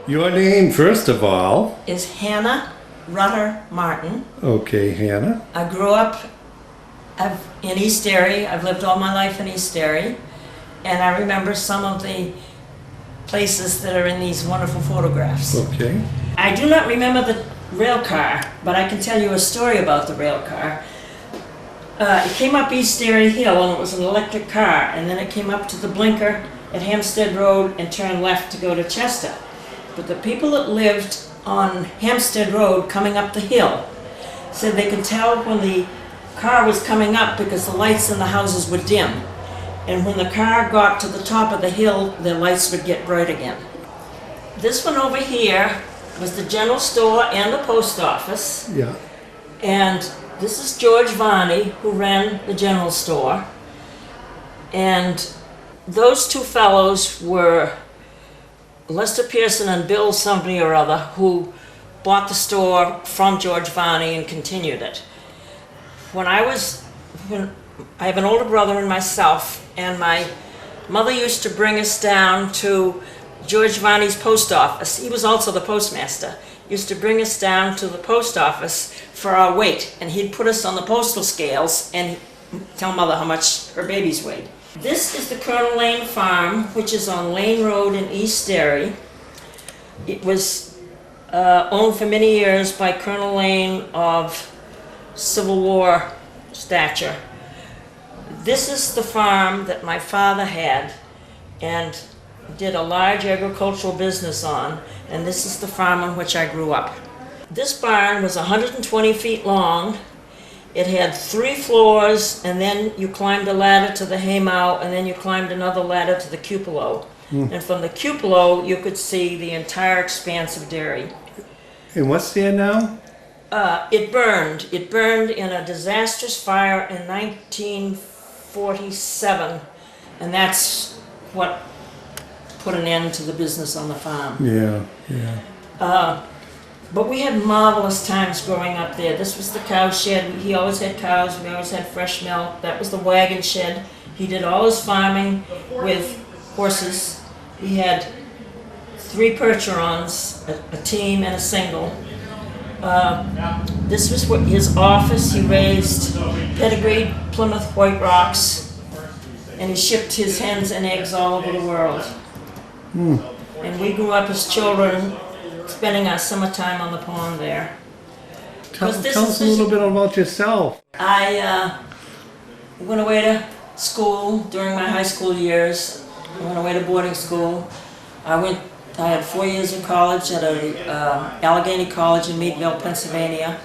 Your name, first of all. Is Hannah Rutter Martin. Okay, Hannah. I grew up in East Derry. I've lived all my life in East Derry. And I remember some of the places that are in these wonderful photographs. Okay. I do not remember the rail car, but I can tell you a story about the rail car. It came up East Derry Hill, and it was an electric car, and then it came up to the blinker at Hampstead Road and turned left to go to Chester. But the people that lived on Hampstead Road coming up the hill said they could tell when the car was coming up because the lights in the houses were dim. And when the car got to the top of the hill, the lights would get bright again. This one over here was the general store and the post office. Yeah. And this is George Varney, who ran the general store. And those two fellows were Lester Pearson and Bill somebody or other, who bought the store from George Varney and continued it. When I have an older brother and myself, and my mother used to bring us down to George Varney's post office. He was also the postmaster. Used to bring us down to the post office for our weight, and he'd put us on the postal scales and tell Mother how much her babies weighed. This is the Colonel Lane Farm, which is on Lane Road in East Derry. It was owned for many years by Colonel Lane of Civil War stature. This is the farm that my father had and did a large agricultural business on, and this is the farm on which I grew up. This barn was 120 feet long. It had 3 floors, and then you climbed a ladder to the haymow, and then you climbed another ladder to the cupola. And from the cupola, you could see the entire expanse of Derry. And what's there now? It burned. It burned in a disastrous fire in 1947, and that's what put an end to the business on the farm. Yeah, yeah. But we had marvelous times growing up there. This was the cow shed. He always had cows. We always had fresh milk. That was the wagon shed. He did all his farming with horses. He had 3 Percherons, a team and a single. This was his office. He raised pedigreed Plymouth White Rocks, and he shipped his hens and eggs all over the world. And we grew up as children, spending our summertime on the pond there. Tell us a little bit about yourself. I went away to school during my high school years. I went away to boarding school. I had 4 years of college at Allegheny College in Meadville, Pennsylvania.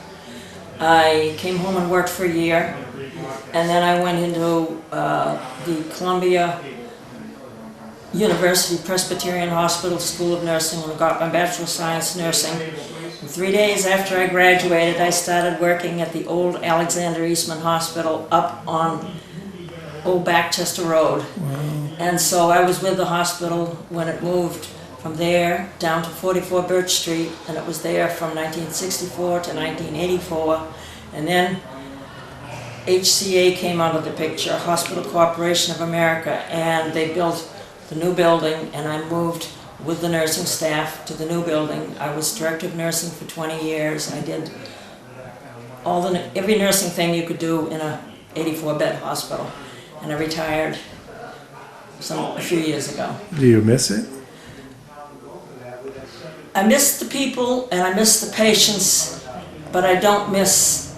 I came home and worked for a year, and then I went into the Columbia University Presbyterian Hospital School of Nursing and got my Bachelor of Science Nursing. And 3 days after I graduated, I started working at the old Alexander Eastman Hospital up on Old Backchester Road. Wow. And so I was with the hospital when it moved from there down to 44 Birch Street, and it was there from 1964 to 1984. And then HCA came out of the picture, Hospital Corporation of America, and they built the new building, and I moved with the nursing staff to the new building. I was director of nursing for 20 years. I did every nursing thing you could do in a 84-bed hospital, and I retired a few years ago. Do you miss it? I miss the people and I miss the patients, but I don't miss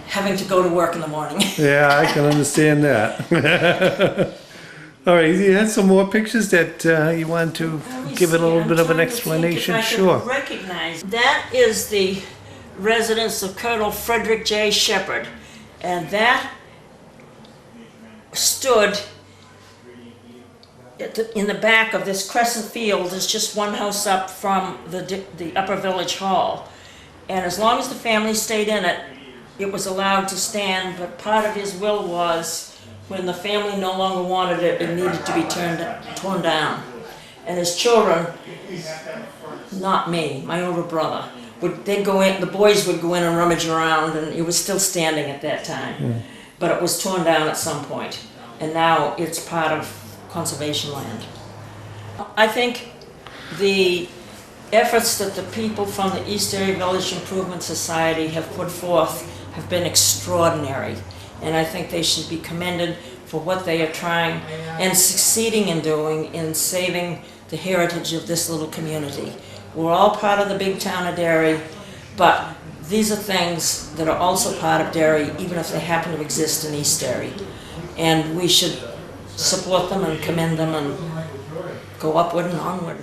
having to go to work in the morning. Yeah, I can understand that. All right, you had some more pictures that you want to give it a little bit of an explanation? Sure. Recognize that is the residence of Colonel Fredrick Shepard, and that stood in the back of this crescent field. There's just one house up from the upper village hall, and as long as the family stayed in it, it was allowed to stand. But part of his will was, when the family no longer wanted it, it needed to be torn down. And his children, not me, my older brother, they'd go in. The boys would go in and rummage around, and it was still standing at that time. But it was torn down at some point, and now it's part of conservation land. I think the efforts that the people from the East Derry Village Improvement Society have put forth have been extraordinary. And I think they should be commended for what they are trying and succeeding in doing in saving the heritage of this little community. We're all part of the big town of Derry, but these are things that are also part of Derry, even if they happen to exist in East Derry. And we should support them and commend them and go upward and onward.